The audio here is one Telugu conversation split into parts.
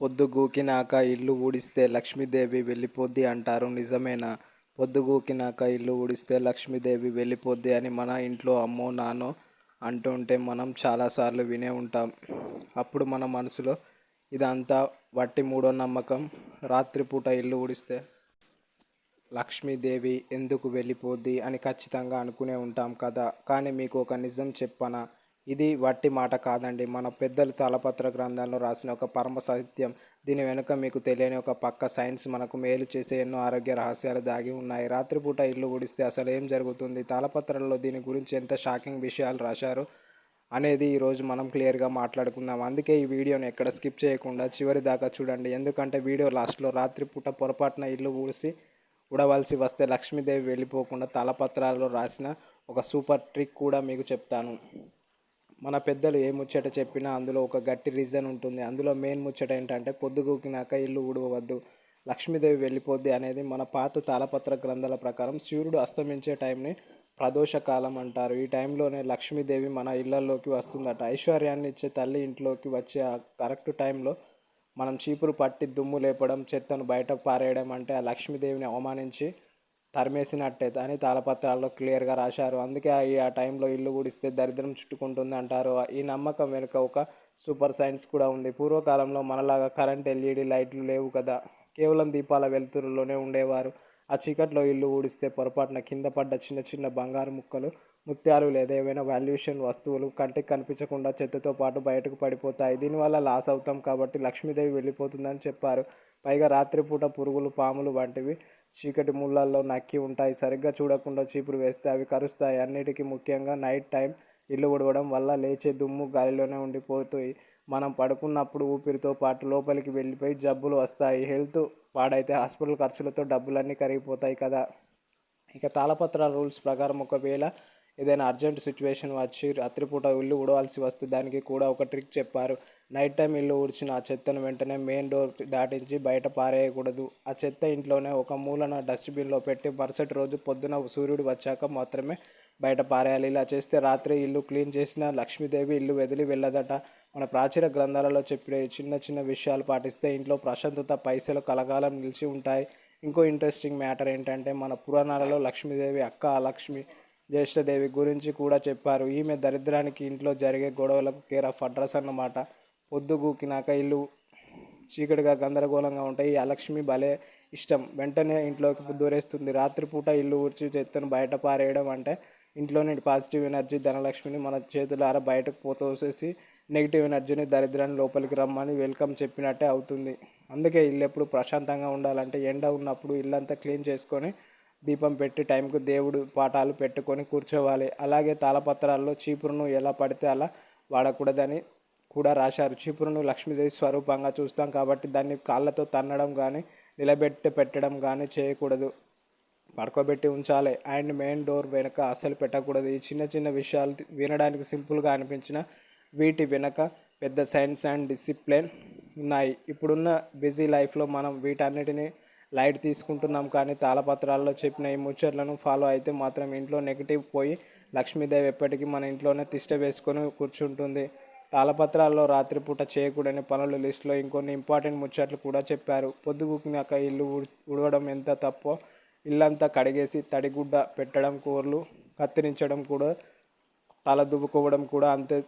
పొద్దుగూకినాక ఇల్లు ఊడిస్తే లక్ష్మీదేవి వెళ్ళిపోద్ది అంటారు నిజమేనా? పొద్దుగూకినాక ఇల్లు ఊడిస్తే లక్ష్మీదేవి వెళ్ళిపోద్ది అని మన ఇంట్లో అమ్మో నాన్నో అంటుంటే మనం చాలాసార్లు వినే ఉంటాం. అప్పుడు మన మనసులో ఇదంతా వట్టి మూఢో నమ్మకం, రాత్రిపూట ఇల్లు ఊడిస్తే లక్ష్మీదేవి ఎందుకు వెళ్ళిపోద్ది అని ఖచ్చితంగా అనుకునే ఉంటాం కదా. కానీ మీకు ఒక నిజం చెప్పనా, ఇది వట్టి మాట కాదండి. మన పెద్దలు తాళపత్ర గ్రంథంలో రాసిన ఒక పరమ సత్యం. దీని వెనుక మీకు తెలియని ఒక పక్క సైన్స్, మనకు మేలు చేసే ఎన్నో ఆరోగ్య రహస్యాలు దాగి ఉన్నాయి. రాత్రిపూట ఇల్లు ఊడిస్తే అసలు ఏం జరుగుతుంది, తాళపత్రాల్లో దీని గురించి ఎంత షాకింగ్ విషయాలు రాశారు అనేది ఈరోజు మనం క్లియర్గా మాట్లాడుకుందాం. అందుకే ఈ వీడియోని ఎక్కడ స్కిప్ చేయకుండా చివరి దాకా చూడండి. ఎందుకంటే వీడియో లాస్ట్లో రాత్రిపూట పొరపాటున ఇల్లు ఊడవలసి వస్తే లక్ష్మీదేవి వెళ్ళిపోకుండా తాళపత్రాల్లో రాసిన ఒక సూపర్ ట్రిక్ కూడా మీకు చెప్తాను. మన పెద్దలు ఏ ముచ్చట చెప్పినా అందులో ఒక గట్టి రీజన్ ఉంటుంది. అందులో మెయిన్ ముచ్చట ఏంటంటే పొద్దుగూకినాక ఇల్లు ఊడవద్దు, లక్ష్మీదేవి వెళ్ళిపోద్ది అనేది. మన పాత తాళపత్ర గ్రంథాల ప్రకారం సూర్యుడు అస్తమించే టైంని ప్రదోష కాలం అంటారు. ఈ టైంలోనే లక్ష్మీదేవి మన ఇళ్లలోకి వస్తుందట. ఐశ్వర్యాన్ని ఇచ్చే తల్లి ఇంట్లోకి వచ్చే ఆ కరెక్ట్ టైంలో మనం చీపురు పట్టి దుమ్ము లేపడం, చెత్తను బయట పారేయడం అంటే ఆ లక్ష్మీదేవిని అవమానించి తరిమేసినట్టే అని తాళపత్రాల్లో క్లియర్గా రాశారు. అందుకే ఆ టైంలో ఇల్లు ఊడిస్తే దరిద్రం చుట్టుకుంటుంది అంటారు. ఈ నమ్మకం వెనుక ఒక సూపర్ సైన్స్ కూడా ఉంది. పూర్వకాలంలో మనలాగా కరెంట్, ఎల్ఈడి లైట్లు లేవు కదా. కేవలం దీపాల వెలుతురులోనే ఉండేవారు. ఆ చీకట్లో ఇల్లు ఊడిస్తే పొరపాటున కింద పడ్డ చిన్న చిన్న బంగారు ముక్కలు, ముత్యాలు లేదా ఏవైనా వాల్యుయేషన్ వస్తువులు కంటికి కనిపించకుండా చెత్తతో పాటు బయటకు పడిపోతాయి. దీనివల్ల లాస్ అవుతాం కాబట్టి లక్ష్మీదేవి వెళ్ళిపోతుందని చెప్పారు. పైగా రాత్రిపూట పురుగులు, పాములు వంటివి చీకటి ముళ్ళల్లో నక్కి ఉంటాయి. సరిగ్గా చూడకుండా చీపురు వేస్తే అవి కరుస్తాయి. అన్నిటికీ ముఖ్యంగా నైట్ టైం ఇల్లు ఊడవడం వల్ల లేచే దుమ్ము గాలిలోనే ఉండిపోతాయి. మనం పడుకున్నప్పుడు ఊపిరితో పాటు లోపలికి వెళ్ళిపోయి జబ్బులు వస్తాయి. హెల్త్ పాడైతే హాస్పిటల్ ఖర్చులతో డబ్బులన్నీ కరిగిపోతాయి కదా. ఇక తాళపత్రాల రూల్స్ ప్రకారం ఒకవేళ ఏదైనా అర్జెంట్ సిచ్యువేషన్ వచ్చి రాత్రిపూట ఇల్లు ఊడవలసి వస్తే దానికి కూడా ఒక ట్రిక్ చెప్పారు. నైట్ టైం ఇల్లు ఊడ్చిన ఆ చెత్తను వెంటనే మెయిన్ డోర్ దాటించి బయట పారేయకూడదు. ఆ చెత్త ఇంట్లోనే ఒక మూలన డస్ట్బిన్లో పెట్టి మరుసటి రోజు పొద్దున సూర్యుడు వచ్చాక మాత్రమే బయట పారేయాలి. ఇలా చేస్తే రాత్రి ఇల్లు క్లీన్ చేసిన లక్ష్మీదేవి ఇల్లు వదిలి వెళ్ళదట. మన ప్రాచీన గ్రంథాలలో చెప్పిన ఈ చిన్న చిన్న విషయాలు పాటిస్తే ఇంట్లో ప్రశాంతత, పైసలు కలకాలం నిలిచి ఉంటాయి. ఇంకో ఇంట్రెస్టింగ్ మ్యాటర్ ఏంటంటే మన పురాణాలలో లక్ష్మీదేవి అక్క లక్ష్మి జ్యేష్ఠదేవి గురించి కూడా చెప్పారు. ఈమె దరిద్రానికి, ఇంట్లో జరిగే గొడవలకు కేర్ ఆఫ్ అడ్రస్ అన్నమాట. పొద్దుగూకినాక ఇల్లు చీకటిగా గందరగోళంగా ఉంటాయి. ఈ అలక్ష్మి భలే ఇష్టం, వెంటనే ఇంట్లోకి దూరేస్తుంది. రాత్రిపూట ఇల్లు ఊడ్చి చెత్తను బయట పారేయడం అంటే ఇంట్లోని పాజిటివ్ ఎనర్జీ, ధనలక్ష్మిని మన చేతులారా బయటకు పోతోసేసి నెగిటివ్ ఎనర్జీని, దరిద్రాన్ని లోపలికి రమ్మని వెల్కమ్ చెప్పినట్టే అవుతుంది. అందుకే ఇల్లు ఎప్పుడు ప్రశాంతంగా ఉండాలంటే ఎండ ఉన్నప్పుడు ఇల్లంతా క్లీన్ చేసుకొని దీపం పెట్టి టైంకు దేవుడు పాఠాలు పెట్టుకొని కూర్చోవాలి. అలాగే తాళపత్రాల్లో చీపురును ఎలా పడితే అలా వాడకూడదని కూడా రాశారు. చీపురును లక్ష్మీదేవి స్వరూపంగా చూస్తాం కాబట్టి దాన్ని కాళ్ళతో తన్నడం కానీ, నిలబెట్టి పెట్టడం కానీ చేయకూడదు. పడుకోబెట్టి ఉంచాలి. అండ్ మెయిన్ డోర్ వెనక అస్సలు పెట్టకూడదు. ఈ చిన్న చిన్న విషయాలు వినడానికి సింపుల్గా అనిపించిన వీటి వెనక పెద్ద సైన్స్ అండ్ డిసిప్లిన్ ఉన్నాయి. ఇప్పుడున్న బిజీ లైఫ్లో మనం వీటన్నిటిని లైట్ తీసుకుంటున్నాం. కానీ తాళపత్రాల్లో చెప్పిన ఈ ముచ్చట్లను ఫాలో అయితే మాత్రం ఇంట్లో నెగిటివ్ పోయి లక్ష్మీదేవి ఎప్పటికీ మన ఇంట్లోనే తిష్ట వేసుకొని కూర్చుంటుంది. తాళపత్రాల్లో రాత్రిపూట చేయకూడని పనుల లిస్టులో ఇంకొన్ని ఇంపార్టెంట్ ముచ్చట్లు కూడా చెప్పారు. పొద్దుగూకినాక ఇల్లు ఉడవడం ఎంత తప్పో, ఇల్లంతా కడిగేసి తడిగుడ్డ పెట్టడం, కూరలు కత్తిరించడం కూడా, తల దువ్వుకోవడం కూడా అంతే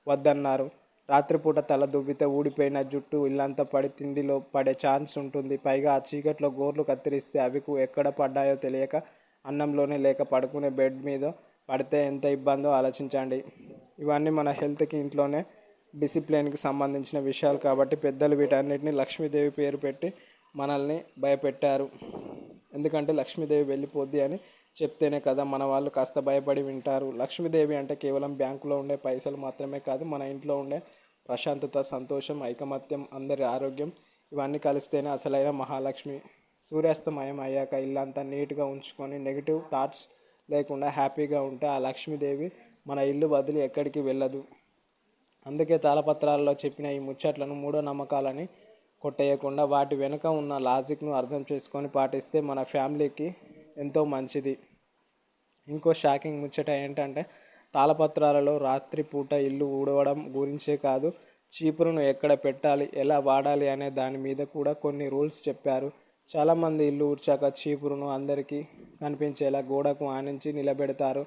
వద్దన్నారు. రాత్రిపూట తల దువ్వితే ఊడిపోయిన జుట్టు ఇల్లంతా పడి తిండిలో పడే ఛాన్స్ ఉంటుంది. పైగా ఆ చీకట్లో గోర్లు కత్తిరిస్తే అవి ఎక్కడ పడ్డాయో తెలియక అన్నంలోనే లేక పడుకునే బెడ్ మీద పడితే ఎంత ఇబ్బందో ఆలోచించండి. ఇవన్నీ మన హెల్త్కి, ఇంట్లోనే డిసిప్లిన్కి సంబంధించిన విషయాలు కాబట్టి పెద్దలు వీటన్నిటిని లక్ష్మీదేవి పేరు పెట్టి మనల్ని భయపెట్టారు. ఎందుకంటే లక్ష్మీదేవి వెళ్ళిపోద్ది అని చెప్తేనే కదా మన వాళ్ళు కాస్త భయపడి వింటారు. లక్ష్మీదేవి అంటే కేవలం బ్యాంకులో ఉండే పైసలు మాత్రమే కాదు, మన ఇంట్లో ఉండే ప్రశాంతత, సంతోషం, ఐకమత్యం, అందరి ఆరోగ్యం ఇవన్నీ కలిస్తేనే అసలైన మహాలక్ష్మి. సూర్యాస్తమయం అయ్యాక ఇల్లంతా నీట్గా ఉంచుకొని నెగిటివ్ థాట్స్ లేకుండా హ్యాపీగా ఉంటే ఆ లక్ష్మీదేవి మన ఇల్లు వదిలి ఎక్కడికి వెళ్ళదు. అందుకే తాళపత్రాల్లో చెప్పిన ఈ ముచ్చట్లను మూఢో నమ్మకాలని కొట్టేయకుండా వాటి వెనుక ఉన్న లాజిక్ను అర్థం చేసుకొని పాటిస్తే మన ఫ్యామిలీకి ఎంతో మంచిది. ఇంకో షాకింగ్ ముచ్చట ఏంటంటే తాళపత్రాలలో రాత్రిపూట ఇల్లు ఊడవడం గురించే కాదు, చీపురును ఎక్కడ పెట్టాలి, ఎలా వాడాలి అనే దాని మీద కూడా కొన్ని రూల్స్ చెప్పారు. చాలామంది ఇల్లు ఊడ్చాక చీపురును అందరికీ కనిపించేలా గోడకు ఆనించి నిలబెడతారు.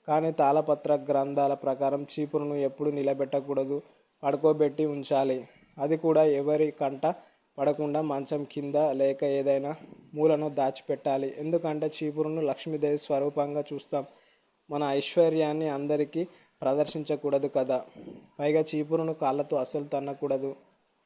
కానీ తాళపత్ర గ్రంథాల ప్రకారం చీపురును ఎప్పుడు నిలబెట్టకూడదు, పడుకోబెట్టి ఉంచాలి. అది కూడా ఎవరి కంట పడకుండా మంచం కింద లేక ఏదైనా మూలను దాచిపెట్టాలి. ఎందుకంటే చీపురును లక్ష్మీదేవి స్వరూపంగా చూస్తాం. మన ఐశ్వర్యాన్ని అందరికీ ప్రదర్శించకూడదు కదా. పైగా చీపురును కాళ్ళతో అస్సలు తన్నకూడదు.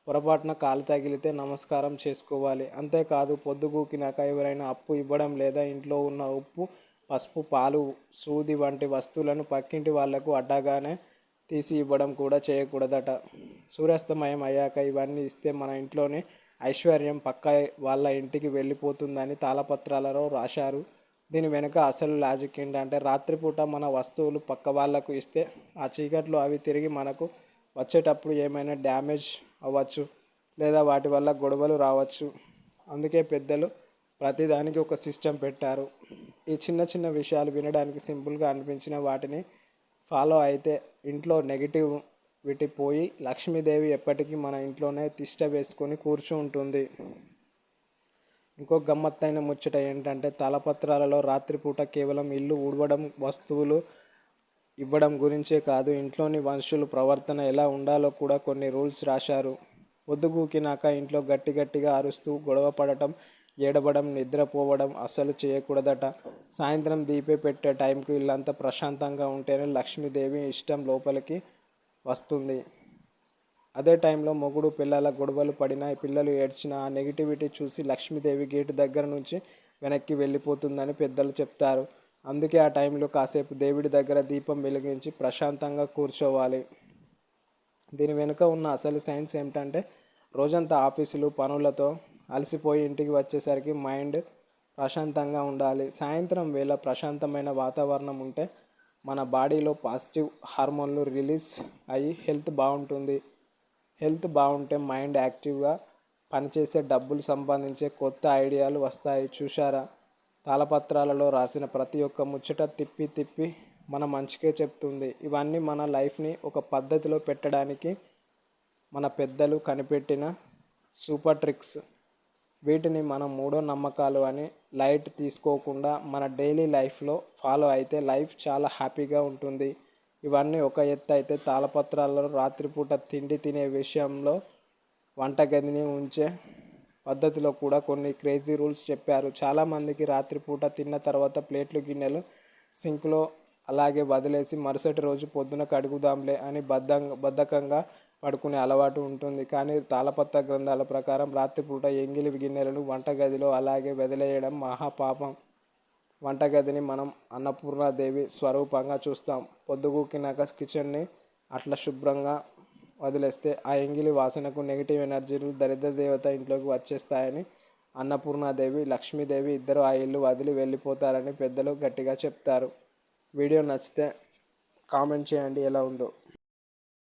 పొరపాటున కాలు తగిలితే నమస్కారం చేసుకోవాలి. అంతేకాదు పొద్దుగూకినాక ఎవరైనా అప్పు ఇవ్వడం లేదా ఇంట్లో ఉన్న ఉప్పు, పసుపు, పాలు, సూది వంటి వస్తువులను పక్కింటి వాళ్లకు అడ్డగానే తీసి ఇవ్వడం కూడా చేయకూడదట. సూర్యాస్తమయం అయ్యాక ఇవన్నీ ఇస్తే మన ఇంట్లోనే ఐశ్వర్యం పక్క వాళ్ళ ఇంటికి వెళ్ళిపోతుందని తాళపత్రాలలో రాశారు. దీని వెనుక అసలు లాజిక్ ఏంటంటే రాత్రిపూట మన వస్తువులు పక్క వాళ్లకు ఇస్తే ఆ చీకట్లో అవి తిరిగి మనకు వచ్చేటప్పుడు ఏమైనా డ్యామేజ్ అవ్వచ్చు లేదా వాటి వల్ల గొడవలు రావచ్చు. అందుకే పెద్దలు ప్రతిదానికి ఒక సిస్టమ్ పెట్టారు. ఈ చిన్న చిన్న విషయాలు వినడానికి సింపుల్గా అనిపించిన వాటిని ఫాలో అయితే ఇంట్లో నెగిటివిటీ పోయి లక్ష్మీదేవి ఎప్పటికీ మన ఇంట్లోనే తిష్ట వేసుకొని కూర్చుంటుంది. ఇంకో గమ్మత్తైన ముచ్చట ఏంటంటే తాళపత్రాలలో రాత్రిపూట కేవలం ఇల్లు ఊడవడం, వస్తువులు ఇవ్వడం గురించే కాదు, ఇంట్లోని మనుషుల ప్రవర్తన ఎలా ఉండాలో కూడా కొన్ని రూల్స్ రాశారు. పొద్దుగూకినాక ఇంట్లో గట్టి గట్టిగా అరుస్తూ గొడవ పడటం, ఏడవడం, నిద్రపోవడం అస్సలు చేయకూడదట. సాయంత్రం దీపే పెట్టే టైంకు ఇల్లంతా ప్రశాంతంగా ఉంటేనే లక్ష్మీదేవి ఇష్టం లోపలికి వస్తుంది. అదే టైంలో మొగుడు పిల్లల గొడవలు పడినా, పిల్లలు ఏడ్చినా ఆ నెగిటివిటీ చూసి లక్ష్మీదేవి గేటు దగ్గర నుంచి వెనక్కి వెళ్ళిపోతుందని పెద్దలు చెప్తారు. అందుకే ఆ టైంలో కాసేపు దేవుడి దగ్గర దీపం వెలిగించి ప్రశాంతంగా కూర్చోవాలి. దీని వెనుక ఉన్న అసలు సైన్స్ ఏమిటంటే రోజంతా ఆఫీసులు పనులతో అలసిపోయి ఇంటికి వచ్చేసరికి మైండ్ ప్రశాంతంగా ఉండాలి. సాయంత్రం వేళ ప్రశాంతమైన వాతావరణం ఉంటే మన బాడీలో పాజిటివ్ హార్మోన్లు రిలీజ్ అయ్యి హెల్త్ బాగుంటుంది. హెల్త్ బాగుంటే మైండ్ యాక్టివ్గా పనిచేసే, డబ్బులు సంపాదించే కొత్త ఐడియాలు వస్తాయి. చూశారా, తాళపత్రాలలో రాసిన ప్రతి ఒక్క ముచ్చట తిప్పి తిప్పి మన మంచికే చెప్తుంది. ఇవన్నీ మన లైఫ్ని ఒక పద్ధతిలో పెట్టడానికి మన పెద్దలు కనిపెట్టిన సూపర్ ట్రిక్స్. వీటిని మనం మూఢో నమ్మకాలు అని లైట్ తీసుకోకుండా మన డైలీ లైఫ్లో ఫాలో అయితే లైఫ్ చాలా హ్యాపీగా ఉంటుంది. ఇవన్నీ ఒక ఎత్తు అయితే తాళపత్రాలలో రాత్రిపూట తిండి తినే విషయంలో వంటగదిని ఉంచే పద్ధతిలో కూడా కొన్ని క్రేజీ రూల్స్ చెప్పారు. చాలామందికి రాత్రిపూట తిన్న తర్వాత ప్లేట్లు గిన్నెలు సింక్లో అలాగే వదిలేసి మరుసటి రోజు పొద్దున కడుగుదాంలే అని బద్ధకంగా పడుకునే అలవాటు ఉంటుంది. కానీ తాళపత్ర గ్రంథాల ప్రకారం రాత్రిపూట ఎంగిలి గిన్నెలను వంటగదిలో అలాగే వదిలేయడం మహాపాపం. వంటగదిని మనం అన్నపూర్ణాదేవి స్వరూపంగా చూస్తాం. పొద్దుగూకినాక కిచెన్ని అట్లా శుభ్రంగా వదిలేస్తే ఆ ఎంగిలి వాసనకు నెగిటివ్ ఎనర్జీలు, దరిద్ర దేవత ఇంట్లోకి వచ్చేస్తాయని అన్నపూర్ణాదేవి, లక్ష్మీదేవి ఇద్దరు ఆ ఇల్లు వదిలి వెళ్ళిపోతారని పెద్దలు గట్టిగా చెప్తారు. వీడియో నచ్చితే కామెంట్ చేయండి ఎలా ఉందో.